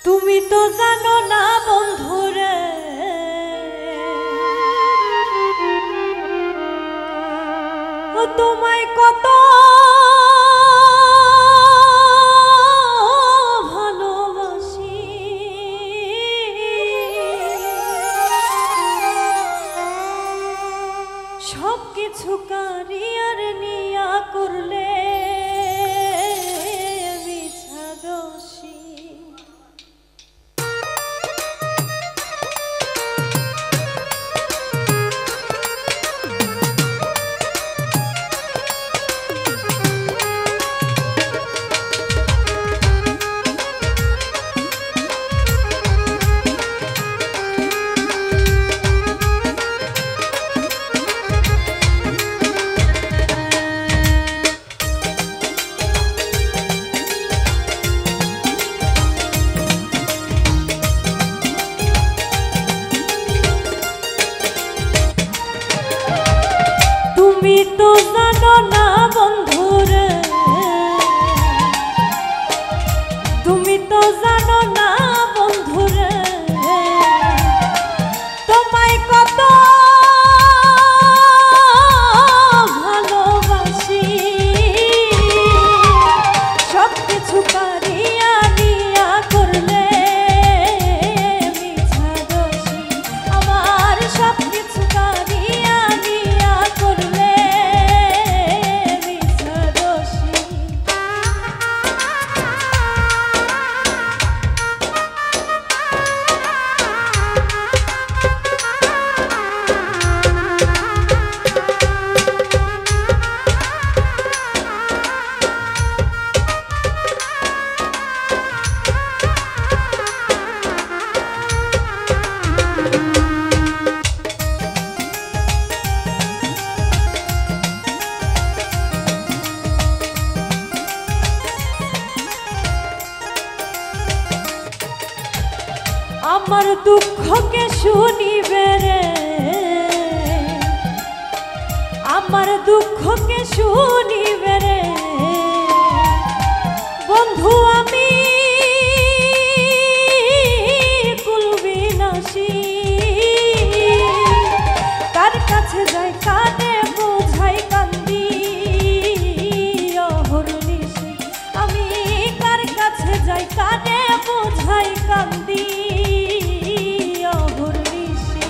তুমি তো জানো না বন্ধুরে ও তোমায় কত ভালোবাসি। সব কিছু কারিয়ার নিয়া করলে মিছা দোষী। তুমি তো জানো না বন্ধুরে, তুমি তো জানো না বন্ধুরে, তোমায় কত ভালোবাসি। সব কিছু কারিয়া নিয়া করলে মিছা দোষী। আমার সব কিছু কারিয়া নিয়া করলে মিছা দোষী। আমার দুঃখকে শুনিবে রে, আমার দুঃখকে শুনিবে রে বন্ধু। আমি কুলবিনাশী, তার কাছে যাই কানে বোঝাই কান্দি অহর্নিশি। আমি কার কাছে যাই কানে বোঝাই কান্দি অহর্নিশি।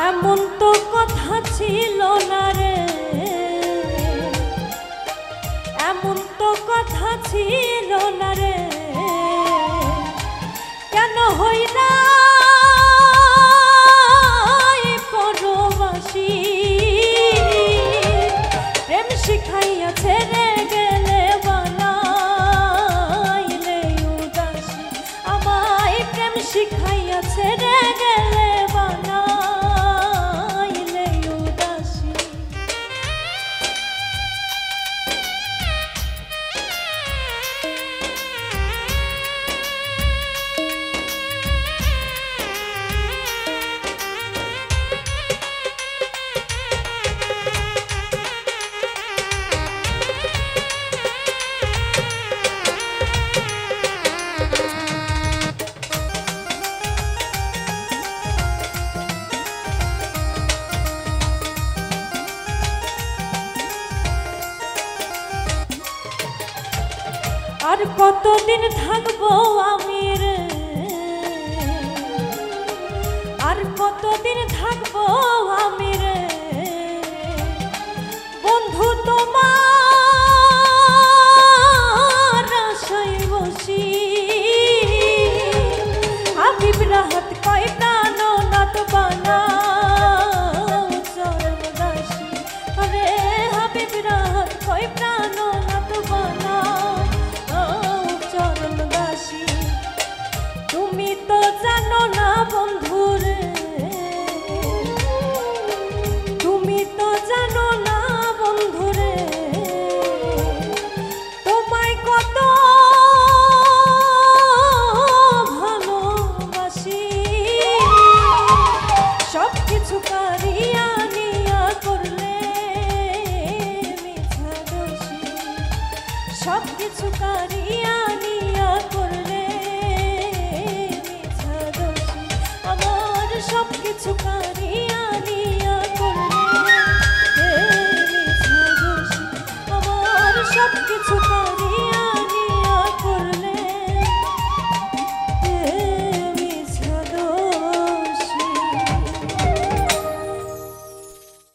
এমন তো কথা ছিল না রে, এমন তো কথা ছিল না রে, কেন হই না পরবাসী। প্রেম শিখাইয়া ছেড়ে গেলে বানাইলে উদাসী। আমায় প্রেম শিখাইয়া ছেড়ে গেলে বানাইলে উদাসী। আর কতদিন থাকবো আমি রে, আর কতদিন থাকবো আমি।